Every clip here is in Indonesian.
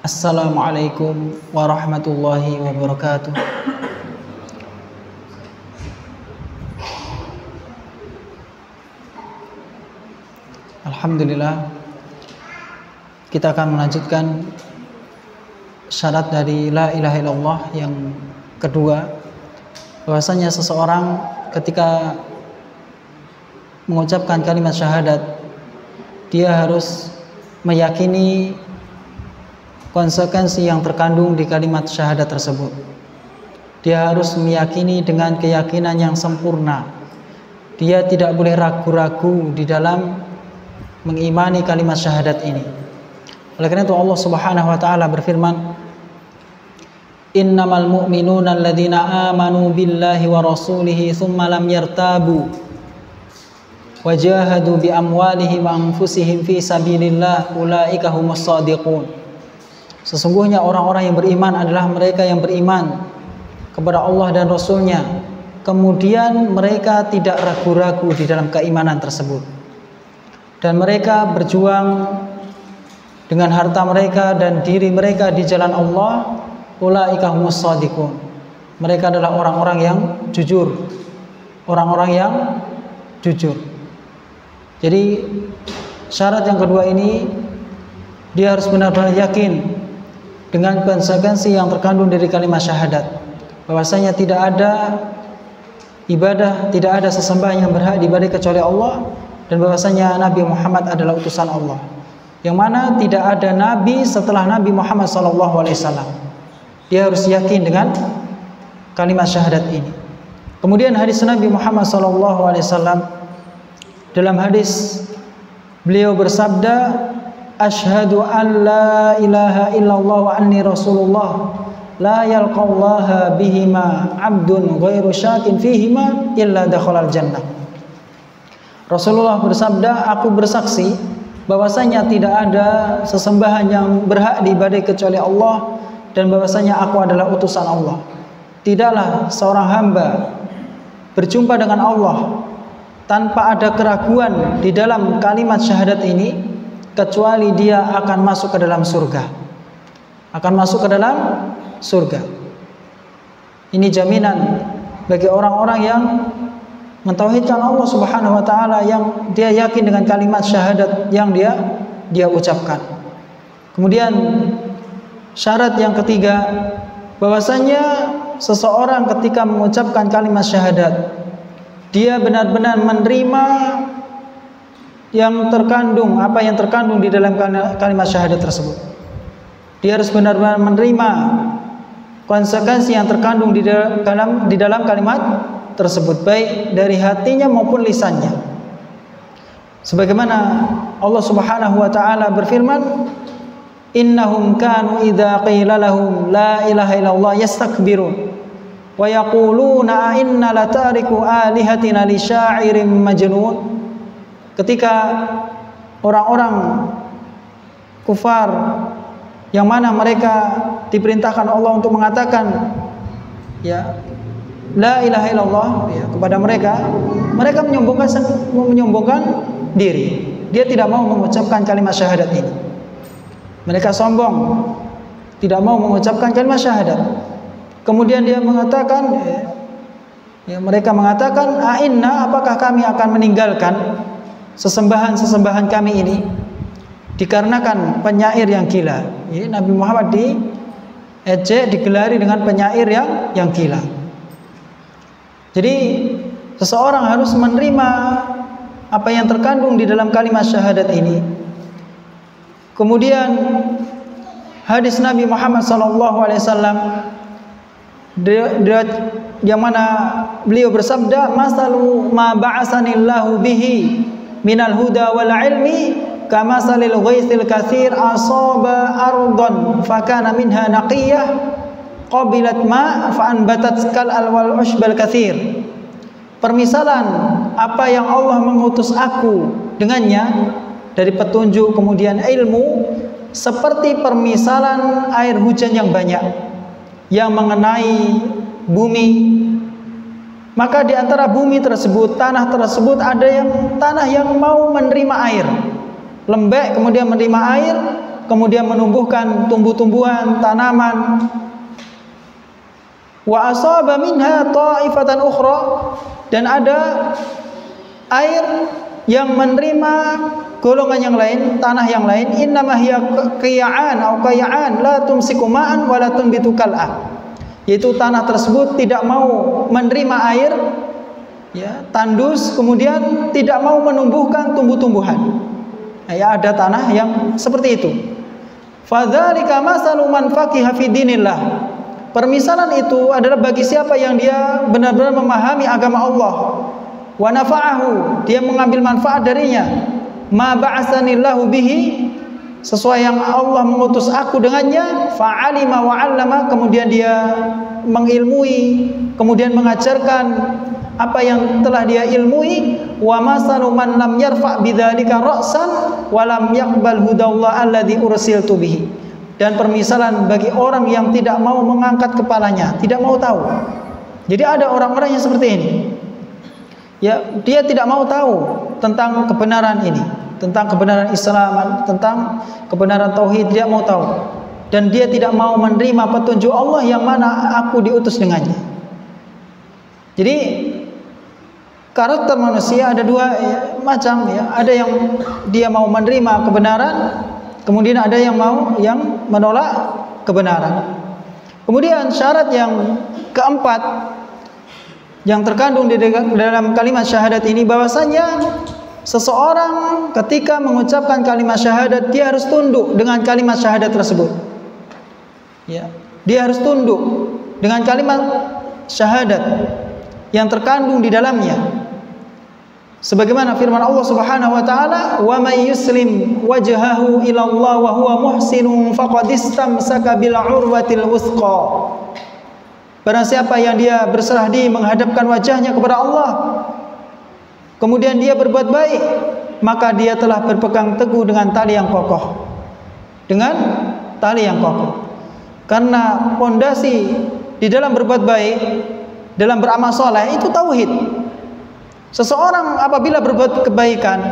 Assalamualaikum warahmatullahi wabarakatuh. Alhamdulillah, kita akan melanjutkan syarat dari la ilaha illallah yang kedua, bahwasanya seseorang ketika mengucapkan kalimat syahadat, dia harus meyakini konsekuensi yang terkandung di kalimat syahadat tersebut. Dia harus meyakini dengan keyakinan yang sempurna. Dia tidak boleh ragu-ragu di dalam mengimani kalimat syahadat ini. Oleh karena itu Allah Subhanahu wa taala berfirman, "Innamal mu'minuna alladzina amanu billahi wa rasulihi tsumma lam yartabu wajahadu bi amwalihim wa anfusihim fi sabilillah ulaika humus shadiqun." Sesungguhnya orang-orang yang beriman adalah mereka yang beriman kepada Allah dan Rasul-Nya, kemudian mereka tidak ragu-ragu di dalam keimanan tersebut, dan mereka berjuang dengan harta mereka dan diri mereka di jalan Allah. Ulaika humus shadiqun. Mereka adalah orang-orang yang jujur. Orang-orang yang jujur. Jadi syarat yang kedua ini, dia harus benar-benar yakin dengan konsekuensi yang terkandung dari kalimat syahadat, bahwasanya tidak ada ibadah, tidak ada sesembahan yang berhak diibadahi kecuali Allah, dan bahwasanya Nabi Muhammad adalah utusan Allah, yang mana tidak ada nabi setelah Nabi Muhammad SAW. Dia harus yakin dengan kalimat syahadat ini. Kemudian hadis Nabi Muhammad SAW, dalam hadis beliau bersabda, "Asyhadu an la ilaha illallah wa anni rasulullah la yalqallaha bihima abdun ghairu syakin fihima illa dakhalal jannah." Rasulullah bersabda, "Aku bersaksi bahwasanya tidak ada sesembahan yang berhak diibadahi kecuali Allah, dan bahwasanya aku adalah utusan Allah. Tidaklah seorang hamba berjumpa dengan Allah tanpa ada keraguan di dalam kalimat syahadat ini, kecuali dia akan masuk ke dalam surga. Akan masuk ke dalam surga. Ini jaminan bagi orang-orang yang mentauhidkan Allah Subhanahu wa taala, yang dia yakin dengan kalimat syahadat yang dia ucapkan. Kemudian syarat yang ketiga, bahwasanya seseorang ketika mengucapkan kalimat syahadat, dia benar-benar menerima yang terkandung, apa yang terkandung di dalam kalimat syahadat tersebut. Dia harus benar-benar menerima konsekuensi yang terkandung di dalam kalimat tersebut, baik dari hatinya maupun lisannya. Sebagaimana Allah Subhanahu wa taala berfirman, "Innahum kanu idza qila lahum la ilaha illallah yastakbirun wa yaquluna a inna latariku alihatina li sya'irin majnun." Ketika orang-orang kufar yang mana mereka diperintahkan Allah untuk mengatakan ya la ilaha illallah ya, kepada mereka menyombongkan diri. Dia tidak mau mengucapkan kalimat syahadat ini. Mereka sombong, tidak mau mengucapkan kalimat syahadat. Kemudian dia mengatakan mereka mengatakan, "A'inna, apakah kami akan meninggalkan sesembahan kami ini dikarenakan penyair yang gila?" Nabi Muhammad digelari dengan penyair yang gila. Jadi seseorang harus menerima apa yang terkandung di dalam kalimat syahadat ini. Kemudian hadis Nabi Muhammad SAW yang mana beliau bersabda, "Masalu ma ba'asanillahu bihi minal huda wal ilmi kamasalil ghaithil katsir asaba ardhan fakana minha naqiyah qabilat ma fa anbatat kal alwal ushbal katsir." Permisalan apa yang Allah mengutus aku dengannya dari petunjuk kemudian ilmu, seperti permisalan air hujan yang banyak yang mengenai bumi. Maka di antara bumi tersebut, tanah tersebut, ada yang tanah yang mau menerima air, lembek kemudian menerima air, kemudian menumbuhkan tumbuh-tumbuhan, tanaman. Wa asaba minha ta'ifatan ukhra, dan ada air yang menerima golongan yang lain, tanah yang lain. Innama hiya qiya'an atau qaya'an la tumsiku ma'an wa la tunbitu kal'a, yaitu tanah tersebut tidak mau menerima air, ya, tandus, kemudian tidak mau menumbuhkan tumbuh-tumbuhan. Ya, ada tanah yang seperti itu. Fadzalika masalu man faqiha fi dinillah. Permisalan itu adalah bagi siapa yang dia benar-benar memahami agama Allah. Wa nafa'ahu, dia mengambil manfaat darinya. Ma ba'atsanillahu bihi, sesuai yang Allah mengutus aku dengannya. Fa'alima wa 'allama, kemudian dia mengilmui, kemudian mengajarkan apa yang telah dia ilmui. Wa masalu man lam yarfa' bidzalika ra'san wa lam yaqbal hudallah alladzi ursiltu bihi. Dan permisalan bagi orang yang tidak mau mengangkat kepalanya, tidak mau tahu. Jadi ada orang-orang yang seperti ini. Ya, dia tidak mau tahu tentang kebenaran ini, tentang kebenaran Islam, tentang kebenaran tauhid, dia mau tahu. Dan dia tidak mau menerima petunjuk Allah yang mana aku diutus dengannya. Jadi karakter manusia ada dua macam, ya. Ada yang dia mau menerima kebenaran, kemudian ada yang menolak kebenaran. Kemudian syarat yang keempat yang terkandung di dalam kalimat syahadat ini, bahwasanya seseorang ketika mengucapkan kalimat syahadat, dia harus tunduk dengan kalimat syahadat tersebut. Ya, dia harus tunduk dengan kalimat syahadat yang terkandung di dalamnya. Sebagaimana firman Allah Subhanahu wa taala, "Wa may yuslim wajhahu ila Allah wa huwa muhsinun faqad istamsaka bil 'urwatil wuthqa." Barang siapa yang dia berserah diri menghadapkan wajahnya kepada Allah, kemudian dia berbuat baik, maka dia telah berpegang teguh dengan tali yang kokoh. Dengan tali yang kokoh. Karena fondasi di dalam berbuat baik, dalam beramal soleh, itu tauhid. Seseorang apabila berbuat kebaikan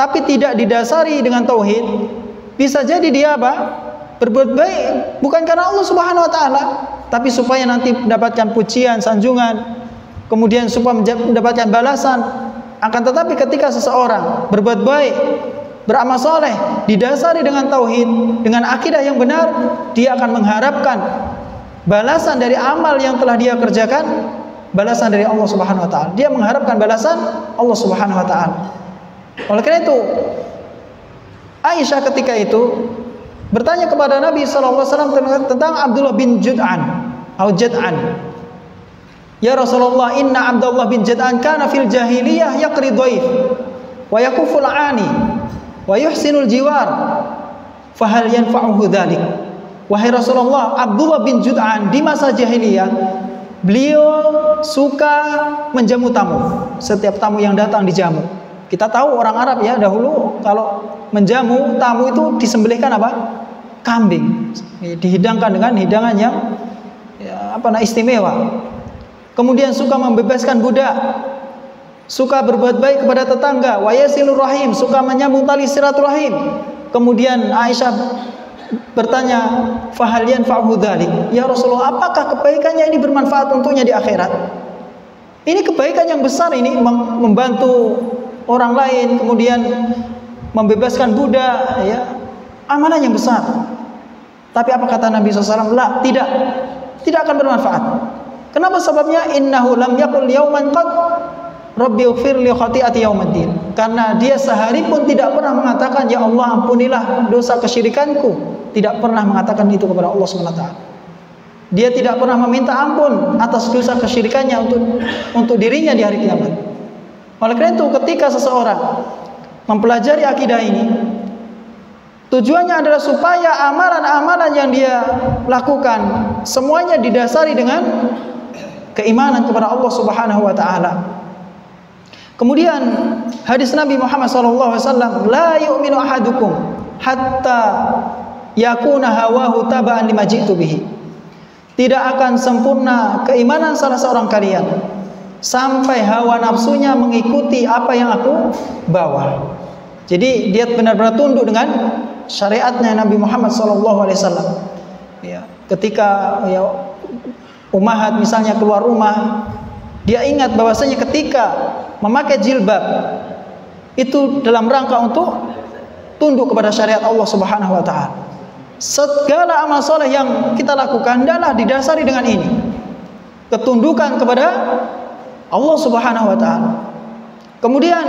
tapi tidak didasari dengan tauhid, bisa jadi dia apa? Berbuat baik bukan karena Allah Subhanahu wa taala, tapi supaya nanti mendapatkan pujian, sanjungan, kemudian supaya mendapatkan balasan. Akan tetapi ketika seseorang berbuat baik, beramal soleh, didasari dengan tauhid, dengan akidah yang benar, dia akan mengharapkan balasan dari amal yang telah dia kerjakan, balasan dari Allah Subhanahu wa taala. Dia mengharapkan balasan Allah Subhanahu wa taala. Oleh karena itu, Aisyah ketika itu bertanya kepada Nabi SAW tentang Abdullah bin Jud'an atau Jad'an. Ya Rasulullah, inna Abdullah bin Jad'an kana fil jahiliyah yaqri dhaif wa yakuful ani wa yuhsinul jiwar, fahal yanfa'uhu dhalik. Wahai Rasulullah, Abdullah bin Jud'an di masa jahiliyah, beliau suka menjamu tamu. Setiap tamu yang datang dijamu. Kita tahu orang Arab ya, dahulu kalau menjamu tamu itu disembelihkan apa? Kambing. Dihidangkan dengan hidangan yang istimewa. Kemudian suka membebaskan budak. Suka berbuat baik kepada tetangga. Wa yasilur rahim, suka menyambung tali silaturahim. Kemudian Aisyah bertanya, fahal yanfa'uhu dzalik? Ya Rasulullah, apakah kebaikannya ini bermanfaat untuknya di akhirat? Ini kebaikan yang besar, ini membantu orang lain, kemudian membebaskan budak, ya, amalan yang besar. Tapi apa kata Nabi SAW? La, tidak akan bermanfaat. Kenapa sebabnya? Innahu lam yaqul yauman qad Rabbi ighfir li khati'ati yaumiddin. Karena dia sehari pun tidak pernah mengatakan, ya Allah ampunilah dosa kesyirikanku. Tidak pernah mengatakan itu kepada Allah SWT. Dia tidak pernah meminta ampun atas dosa kesyirikannya untuk dirinya di hari kiamat. Oleh karena itu, ketika seseorang mempelajari akidah ini, tujuannya adalah supaya amalan-amalan yang dia lakukan semuanya didasari dengan keimanan kepada Allah Subhanahu wa taala. Kemudian hadis Nabi Muhammad SAW, la yu'minu ahadukum hatta yakuna hawahu taba'an lima ji'tu bihi. Tidak akan sempurna keimanan salah seorang kalian sampai hawa nafsunya mengikuti apa yang aku bawa. Jadi dia benar-benar tunduk dengan syariatnya Nabi Muhammad SAW. Ya, ketika ya, ummahat misalnya keluar rumah, dia ingat bahwasanya ketika memakai jilbab itu dalam rangka untuk tunduk kepada syariat Allah Subhanahu wa taala. Segala amal soleh yang kita lakukan adalah didasari dengan ini, ketundukan kepada Allah Subhanahu wa taala. Kemudian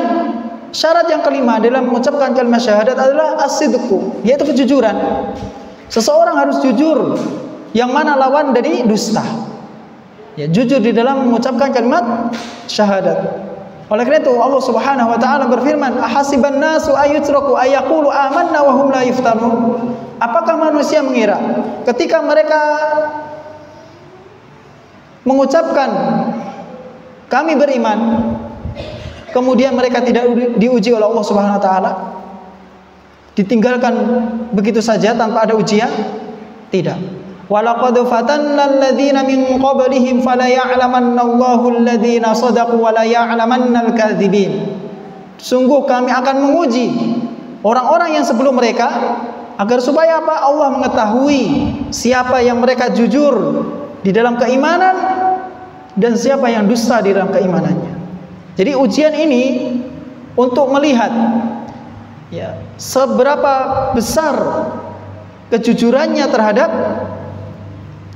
syarat yang kelima dalam mengucapkan kalimat syahadat adalah as-sidqu, yaitu kejujuran. Seseorang harus jujur, yang mana lawan dari dusta. Ya, jujur di dalam mengucapkan kalimat syahadat. Oleh karena itu Allah Subhanahu wa taala berfirman, "Ahasiban nasu ayyutraku ayyaqulu amanna wa hum la yuftanun." Apakah manusia mengira ketika mereka mengucapkan kami beriman, kemudian mereka tidak diuji oleh Allah Subhanahu wa taala, ditinggalkan begitu saja tanpa ada ujian? Tidak. Walaqad fatanna alladziina min qablihim fala ya'lamanna Allahu alladziina shadaqu wa la ya'lamanna al-kadzibin. Sungguh kami akan menguji orang-orang yang sebelum mereka agar supaya apa? Allah mengetahui siapa yang mereka jujur di dalam keimanan dan siapa yang dusta di dalam keimanannya. Jadi ujian ini untuk melihat ya, seberapa besar kejujurannya terhadap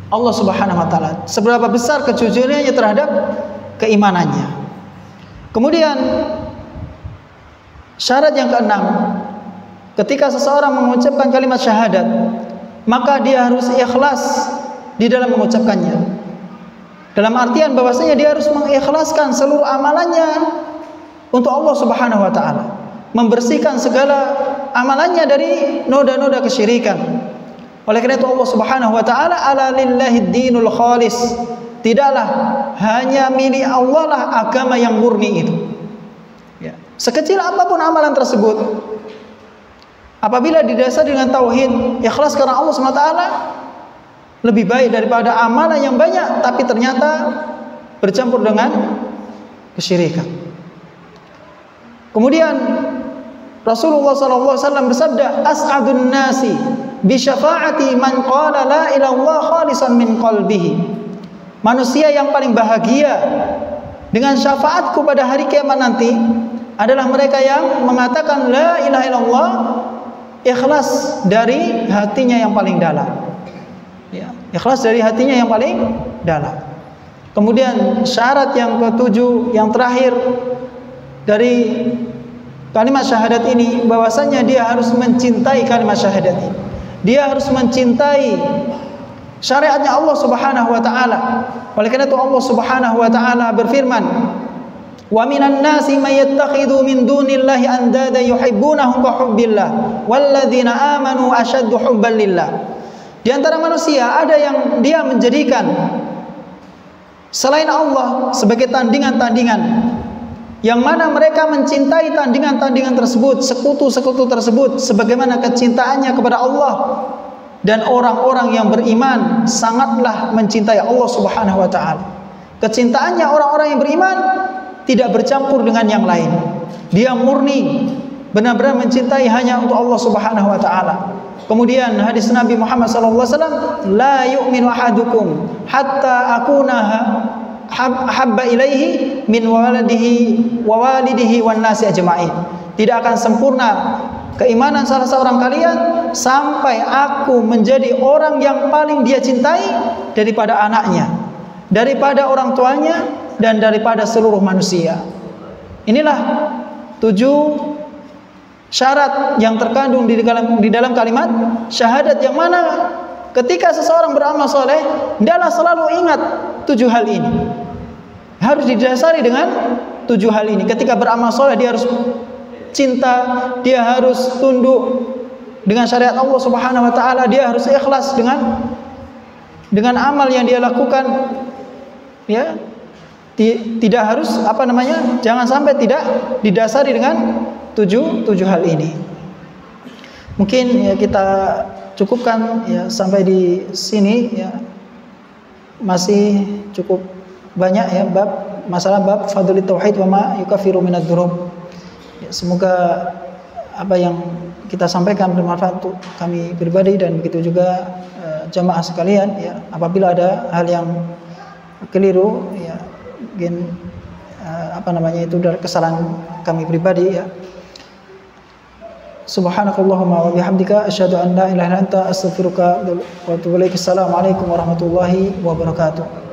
Allah Subhanahu wa taala, seberapa besar kejujurannya terhadap keimanannya. Kemudian syarat yang keenam, ketika seseorang mengucapkan kalimat syahadat, maka dia harus ikhlas di dalam mengucapkannya. Dalam artian bahwasanya dia harus mengikhlaskan seluruh amalannya untuk Allah Subhanahu wa taala, membersihkan segala amalannya dari noda-noda kesyirikan. Oleh karena itu Allah Subhanahu wa taala, ala lillahid dinul khalis, tidaklah hanya milik Allah lah agama yang murni itu. Ya. Sekecil apapun amalan tersebut, apabila didasari dengan tauhid, ikhlas karena Allah Subhanahu wa taala, lebih baik daripada amalan yang banyak tapi ternyata bercampur dengan kesyirikan. Kemudian Rasulullah SAW bersabda, as'adun nasi bi syafaati man qala la ilaha illallah khalisan min qalbihi. Manusia yang paling bahagia dengan syafaatku pada hari kiamat nanti adalah mereka yang mengatakan la ilaha illallah ikhlas dari hatinya yang paling dalam. Ya, ikhlas dari hatinya yang paling dalam. Kemudian syarat yang ketujuh, yang terakhir dari kalimat syahadat ini, bahwasanya dia harus mencintai kalimat syahadat ini. Dia harus mencintai syariatnya Allah Subhanahu wa taala. Oleh karena itu Allah Subhanahu wa taala berfirman, "Wa minan nasi may yattakhidhu min dunillahi andada yuhibbunahum ka hubbillah walladzina amanu ashaddu hubban lillah." Di antara manusia ada yang dia menjadikan selain Allah sebagai tandingan-tandingan, yang mana mereka mencintai tandingan-tandingan tersebut, sekutu-sekutu tersebut sebagaimana kecintaannya kepada Allah. Dan orang-orang yang beriman sangatlah mencintai Allah Subhanahu wa taala. Kecintaannya orang-orang yang beriman tidak bercampur dengan yang lain. Dia murni, benar-benar mencintai hanya untuk Allah Subhanahu wa taala. Kemudian hadis Nabi Muhammad SAW, la yu'minu ahadukum hatta akunaha habba ilaihi min walidihi wa walidihi wan nasi ajma'in. Tidak akan sempurna keimanan salah seorang kalian sampai aku menjadi orang yang paling dia cintai daripada anaknya, daripada orang tuanya, dan daripada seluruh manusia. Inilah 7 syarat yang terkandung di dalam kalimat syahadat, yang mana ketika seseorang beramal soleh, hendaklah selalu ingat 7 hal ini. Harus didasari dengan 7 hal ini. Ketika beramal soleh, dia harus cinta, dia harus tunduk dengan syariat Allah Subhanahu wa taala, dia harus ikhlas dengan amal yang dia lakukan. Ya, tidak harus jangan sampai tidak didasari dengan 7 hal ini. Mungkin ya kita cukupkan ya sampai di sini ya. Masih cukup banyak ya masalah bab fadhilul tauhid wa ma yukaffiru minadz dzunub. Ya, semoga apa yang kita sampaikan bermanfaat untuk kami pribadi dan begitu juga jamaah sekalian ya. Apabila ada hal yang keliru ya, mungkin itu dari kesalahan kami pribadi ya. Subhanakallahumma wa bihamdika asyhadu an la ilaha illa anta astaghfiruka wa atubu ilaik. Assalamualaikum warahmatullahi wabarakatuh.